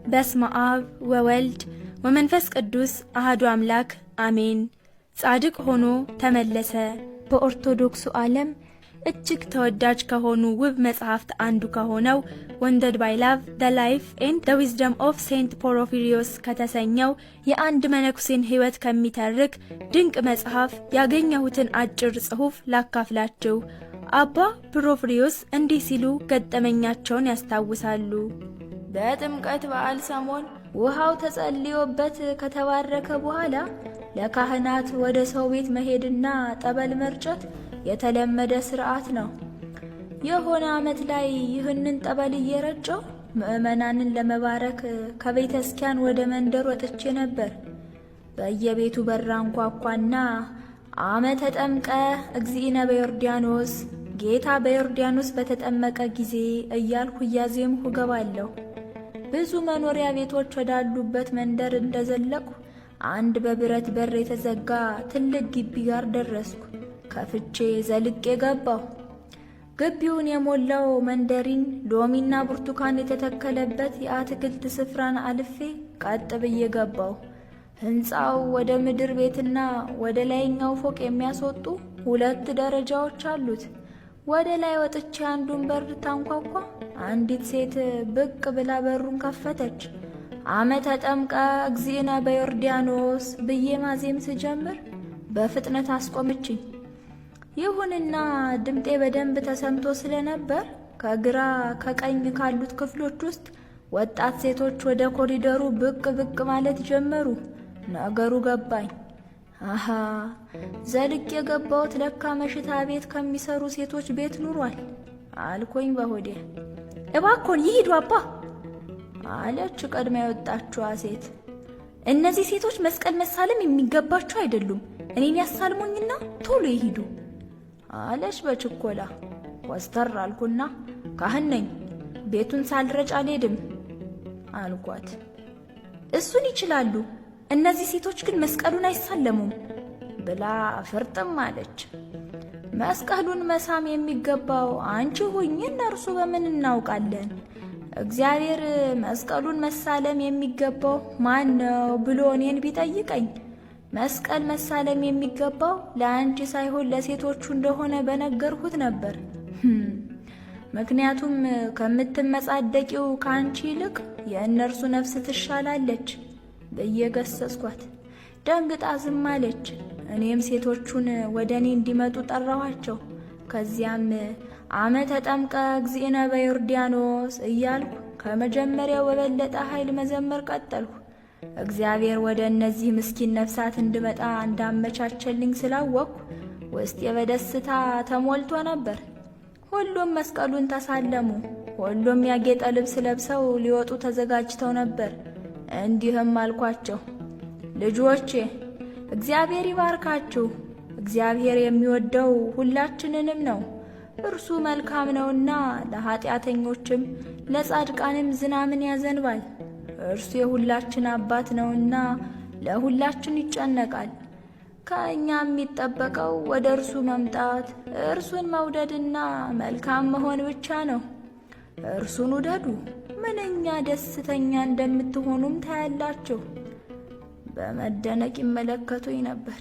በስመ አብ ወወልድ ወመንፈስ ቅዱስ አሐዱ አምላክ አሜን። ጻድቅ ሆኖ ተመለሰ። በኦርቶዶክሱ ዓለም እጅግ ተወዳጅ ከሆኑ ውብ መጽሐፍት አንዱ ከሆነው ወንደድ ባይ ላቭ ዘ ላይፍ ኤንድ ዘ ዊዝደም ኦፍ ሴንት ፖሮፊሪዮስ ከተሰኘው የአንድ መነኩሴን ሕይወት ከሚተርክ ድንቅ መጽሐፍ ያገኘሁትን አጭር ጽሑፍ ላካፍላችሁ። አባ ፖሮፊሪዮስ እንዲህ ሲሉ ገጠመኛቸውን ያስታውሳሉ። በጥምቀት በዓል ሰሞን ውሃው ተጸልዮበት ከተባረከ በኋላ ለካህናት ወደ ሰው ቤት መሄድና ጠበል መርጨት የተለመደ ሥርዓት ነው። የሆነ ዓመት ላይ ይህንን ጠበል እየረጨው ምዕመናንን ለመባረክ ከቤተ ክርስቲያን ወደ መንደር ወጥቼ ነበር። በየቤቱ በር አንኳኳና አመ ተጠምቀ እግዚእነ በዮርዳኖስ፣ ጌታ በዮርዳኖስ በተጠመቀ ጊዜ እያልኩ እያዜምሁ ገባለሁ። ብዙ መኖሪያ ቤቶች ወዳሉበት መንደር እንደዘለቅሁ አንድ በብረት በር የተዘጋ ትልቅ ግቢ ጋር ደረስኩ። ከፍቼ ዘልቄ ገባሁ። ግቢውን የሞላው መንደሪን ሎሚና ብርቱካን የተተከለበት የአትክልት ስፍራን አልፌ ቀጥ ብዬ ገባሁ። ሕንፃው ወደ ምድር ቤትና ወደ ላይኛው ፎቅ የሚያስወጡ 2 ደረጃዎች አሉት። ወደ ላይ ወጥቼ አንዱን በር ታንኳኳ። አንዲት ሴት ብቅ ብላ በሩን ከፈተች። አመ ተጠምቀ እግዚእነ በዮርዳኖስ ብዬ ማዜም ስጀምር በፍጥነት አስቆመችኝ። ይሁንና ድምጤ በደንብ ተሰምቶ ስለነበር ከግራ ከቀኝ ካሉት ክፍሎች ውስጥ ወጣት ሴቶች ወደ ኮሪደሩ ብቅ ብቅ ማለት ጀመሩ። ነገሩ ገባኝ። አሃ ዘልቅ የገባሁት ለካ መሽታ ቤት ከሚሰሩ ሴቶች ቤት ኑሯል አልኮኝ በሆዴ። እባክዎን ይሂዱ አባ አለች ቀድማ የወጣችዋ ሴት። እነዚህ ሴቶች መስቀል መሳለም የሚገባቸው አይደሉም። እኔን ያሳልሙኝና ቶሎ ይሂዱ አለች በችኮላ። ወስተር አልኩና ካህን ነኝ፣ ቤቱን ሳልረጭ አልሄድም አልኳት። እሱን ይችላሉ፣ እነዚህ ሴቶች ግን መስቀሉን አይሳለሙም ብላ ፍርጥም አለች። መስቀሉን መሳም የሚገባው አንቺ ሁኚ፣ እነርሱ በምን እናውቃለን? እግዚአብሔር መስቀሉን መሳለም የሚገባው ማን ነው ብሎ እኔን ቢጠይቀኝ መስቀል መሳለም የሚገባው ለአንቺ ሳይሆን ለሴቶቹ እንደሆነ በነገርሁት ነበር። ምክንያቱም ከምትመጻደቂው ከአንቺ ይልቅ የእነርሱ ነፍስ ትሻላለች ብዬ ገሰጽኳት። ደንግጣ ዝም አለች። እኔም ሴቶቹን ወደ እኔ እንዲመጡ ጠራኋቸው። ከዚያም አመ ተጠምቀ እግዚእነ በዮርዳኖስ እያልኩ ከመጀመሪያው በበለጠ ኃይል መዘመር ቀጠልኩ። እግዚአብሔር ወደ እነዚህ ምስኪን ነፍሳት እንድመጣ እንዳመቻቸልኝ ስላወቅኩ ውስጤ በደስታ ተሞልቶ ነበር። ሁሉም መስቀሉን ተሳለሙ። ሁሉም ያጌጠ ልብስ ለብሰው ሊወጡ ተዘጋጅተው ነበር። እንዲህም አልኳቸው፣ ልጆቼ እግዚአብሔር ይባርካችሁ። እግዚአብሔር የሚወደው ሁላችንንም ነው። እርሱ መልካም ነውና ለኃጢአተኞችም ለጻድቃንም ዝናምን ያዘንባል። እርሱ የሁላችን አባት ነውና ለሁላችን ይጨነቃል። ከእኛ የሚጠበቀው ወደ እርሱ መምጣት፣ እርሱን መውደድና መልካም መሆን ብቻ ነው። እርሱን ውደዱ፣ ምንኛ ደስተኛ እንደምትሆኑም ታያላችሁ። በመደነቅ ይመለከቱኝ ነበር።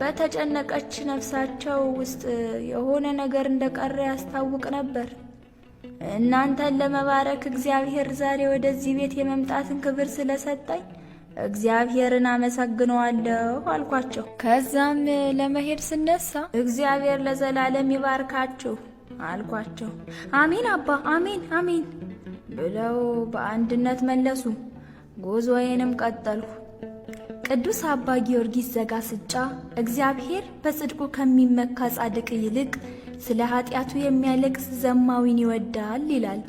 በተጨነቀች ነፍሳቸው ውስጥ የሆነ ነገር እንደቀረ ያስታውቅ ነበር። እናንተን ለመባረክ እግዚአብሔር ዛሬ ወደዚህ ቤት የመምጣትን ክብር ስለሰጠኝ እግዚአብሔርን አመሰግነዋለሁ አልኳቸው። ከዛም ለመሄድ ስነሳ እግዚአብሔር ለዘላለም ይባርካችሁ አልኳቸው። አሜን አባ፣ አሜን አሜን ብለው በአንድነት መለሱ። ጉዞዬንም ቀጠልኩ። ቅዱስ አባ ጊዮርጊስ ዘጋስጫ እግዚአብሔር በጽድቁ ከሚመካ ጻድቅ ይልቅ ስለ ኃጢአቱ የሚያለቅስ ዘማዊን ይወዳል ይላል።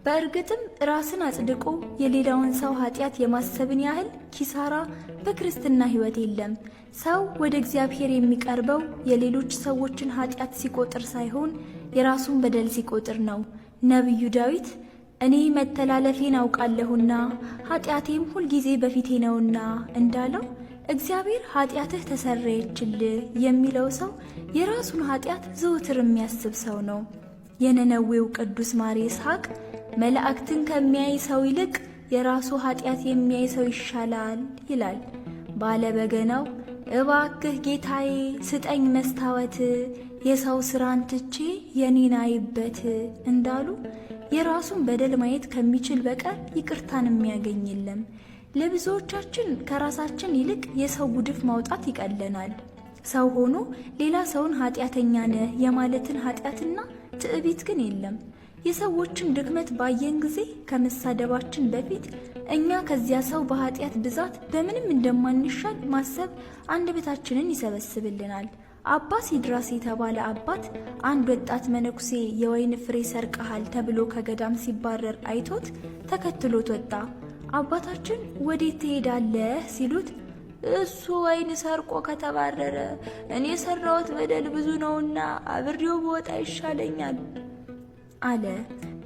በእርግጥም ራስን አጽድቆ የሌላውን ሰው ኃጢአት የማሰብን ያህል ኪሳራ በክርስትና ሕይወት የለም። ሰው ወደ እግዚአብሔር የሚቀርበው የሌሎች ሰዎችን ኃጢአት ሲቆጥር ሳይሆን የራሱን በደል ሲቆጥር ነው። ነቢዩ ዳዊት እኔ መተላለፌን አውቃለሁና ኃጢአቴም ሁልጊዜ በፊቴ ነውና እንዳለው እግዚአብሔር ኃጢአትህ ተሰረየችልህ የሚለው ሰው የራሱን ኃጢአት ዘወትር የሚያስብ ሰው ነው። የነነዌው ቅዱስ ማር ይስሐቅ መላእክትን ከሚያይ ሰው ይልቅ የራሱ ኃጢአት የሚያይ ሰው ይሻላል ይላል ባለ በገናው። እባክህ ጌታዬ ስጠኝ መስታወት፣ የሰው ስራን ትቼ የኔን አይበት እንዳሉ የራሱን በደል ማየት ከሚችል በቀር ይቅርታን የሚያገኝ የለም። ለብዙዎቻችን ከራሳችን ይልቅ የሰው ጉድፍ ማውጣት ይቀለናል። ሰው ሆኖ ሌላ ሰውን ኃጢአተኛ ነህ የማለትን ኃጢአትና ትዕቢት ግን የለም። የሰዎችን ድክመት ባየን ጊዜ ከመሳደባችን በፊት እኛ ከዚያ ሰው በኃጢአት ብዛት በምንም እንደማንሻል ማሰብ አንደበታችንን ይሰበስብልናል። አባ ሲድራስ የተባለ አባት አንድ ወጣት መነኩሴ የወይን ፍሬ ሰርቀሃል ተብሎ ከገዳም ሲባረር አይቶት ተከትሎት ወጣ። አባታችን ወዴት ትሄዳለህ ሲሉት እሱ ወይን ሰርቆ ከተባረረ እኔ የሰራሁት በደል ብዙ ነውና አብሬው በወጣ ይሻለኛል አለ።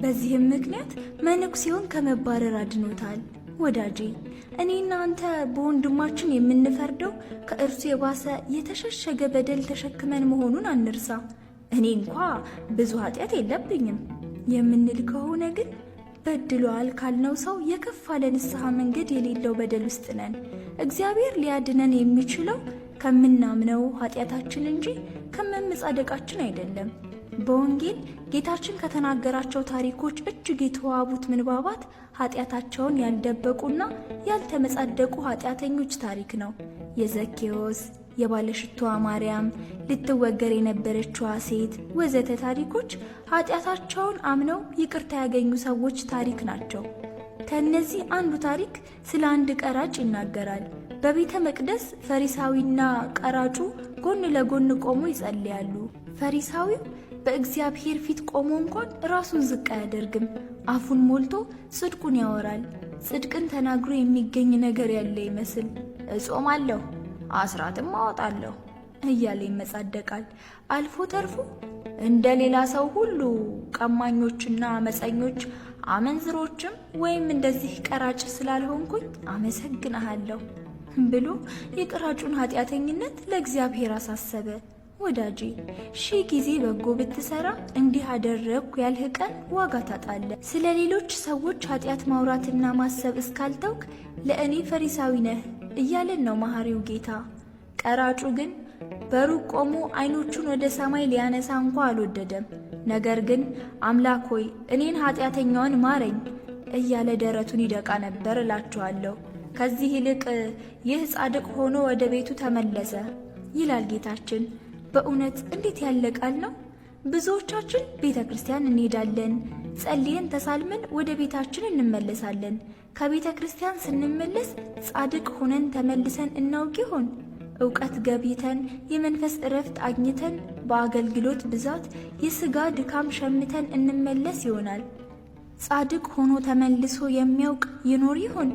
በዚህም ምክንያት መነኩሴውን ከመባረር አድኖታል። ወዳጄ እኔና አንተ በወንድማችን የምንፈርደው ከእርሱ የባሰ የተሸሸገ በደል ተሸክመን መሆኑን አንርሳ። እኔ እንኳ ብዙ ኃጢአት የለብኝም የምንል ከሆነ ግን በድሏል ካልነው ሰው የከፋ ለንስሐ መንገድ የሌለው በደል ውስጥ ነን። እግዚአብሔር ሊያድነን የሚችለው ከምናምነው ኃጢአታችን እንጂ ከመመጻደቃችን አይደለም። በወንጌል ጌታችን ከተናገራቸው ታሪኮች እጅግ የተዋቡት ምንባባት ኃጢአታቸውን ያልደበቁና ያልተመጻደቁ ኃጢአተኞች ታሪክ ነው። የዘኬዎስ፣ የባለሽቷ ማርያም፣ ልትወገር የነበረችዋ ሴት ወዘተ ታሪኮች ኃጢአታቸውን አምነው ይቅርታ ያገኙ ሰዎች ታሪክ ናቸው። ከእነዚህ አንዱ ታሪክ ስለ አንድ ቀራጭ ይናገራል። በቤተ መቅደስ ፈሪሳዊና ቀራጩ ጎን ለጎን ቆሞ ይጸልያሉ። ፈሪሳዊው በእግዚአብሔር ፊት ቆሞ እንኳን ራሱን ዝቅ አያደርግም። አፉን ሞልቶ ጽድቁን ያወራል። ጽድቅን ተናግሮ የሚገኝ ነገር ያለ ይመስል እጾማለሁ፣ አስራትም አወጣለሁ እያለ ይመጻደቃል። አልፎ ተርፎ እንደ ሌላ ሰው ሁሉ ቀማኞችና አመፀኞች አመንዝሮችም ወይም እንደዚህ ቀራጭ ስላልሆንኩኝ አመሰግንሃለሁ ብሎ የቀራጩን ኃጢአተኝነት ለእግዚአብሔር አሳሰበ። ወዳጄ 1000 ጊዜ በጎ ብትሰራ እንዲህ አደረግኩ ያልህ ቀን ዋጋ ታጣለህ። ስለ ሌሎች ሰዎች ኃጢአት ማውራትና ማሰብ እስካልተውክ ለእኔ ፈሪሳዊ ነህ እያለን ነው መሐሪው ጌታ። ቀራጩ ግን በሩቅ ቆሞ አይኖቹን ወደ ሰማይ ሊያነሳ እንኳ አልወደደም። ነገር ግን አምላክ ሆይ እኔን ኃጢአተኛውን ማረኝ እያለ ደረቱን ይደቃ ነበር እላችኋለሁ። ከዚህ ይልቅ ይህ ጻድቅ ሆኖ ወደ ቤቱ ተመለሰ ይላል ጌታችን። በእውነት እንዴት ያለ ቃል ነው! ብዙዎቻችን ቤተ ክርስቲያን እንሄዳለን፣ ጸልየን ተሳልመን ወደ ቤታችን እንመለሳለን። ከቤተ ክርስቲያን ስንመለስ ጻድቅ ሆነን ተመልሰን እናውቅ ይሆን? ዕውቀት ገብይተን የመንፈስ እረፍት አግኝተን በአገልግሎት ብዛት የሥጋ ድካም ሸምተን እንመለስ ይሆናል። ጻድቅ ሆኖ ተመልሶ የሚያውቅ ይኖር ይሆን?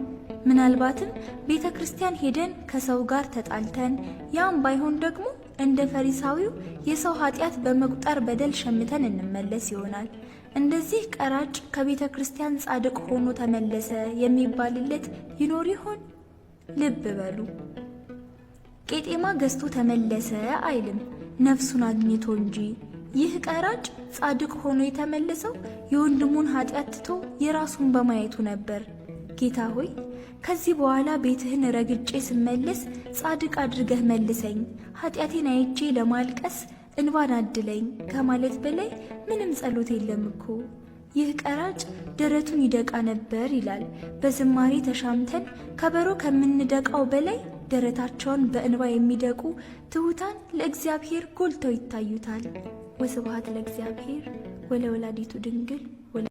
ምናልባትም ቤተ ክርስቲያን ሄደን ከሰው ጋር ተጣልተን ያም ባይሆን ደግሞ እንደ ፈሪሳዊው የሰው ኃጢአት በመቁጠር በደል ሸምተን እንመለስ ይሆናል። እንደዚህ ቀራጭ ከቤተ ክርስቲያን ጻድቅ ሆኖ ተመለሰ የሚባልለት ይኖር ይሆን? ልብ በሉ። ቄጤማ ገዝቶ ተመለሰ አይልም፣ ነፍሱን አግኝቶ እንጂ። ይህ ቀራጭ ጻድቅ ሆኖ የተመለሰው የወንድሙን ኃጢአት ትቶ የራሱን በማየቱ ነበር። ጌታ ሆይ ከዚህ በኋላ ቤትህን ረግጬ ስመለስ ጻድቅ አድርገህ መልሰኝ፣ ኃጢአቴን አይቼ ለማልቀስ እንባን አድለኝ ከማለት በላይ ምንም ጸሎት የለም እኮ። ይህ ቀራጭ ደረቱን ይደቃ ነበር ይላል። በዝማሬ ተሻምተን ከበሮ ከምንደቃው በላይ ደረታቸውን በእንባ የሚደቁ ትሑታን ለእግዚአብሔር ጎልተው ይታዩታል። ወስብሐት ለእግዚአብሔር ወለወላዲቱ ድንግል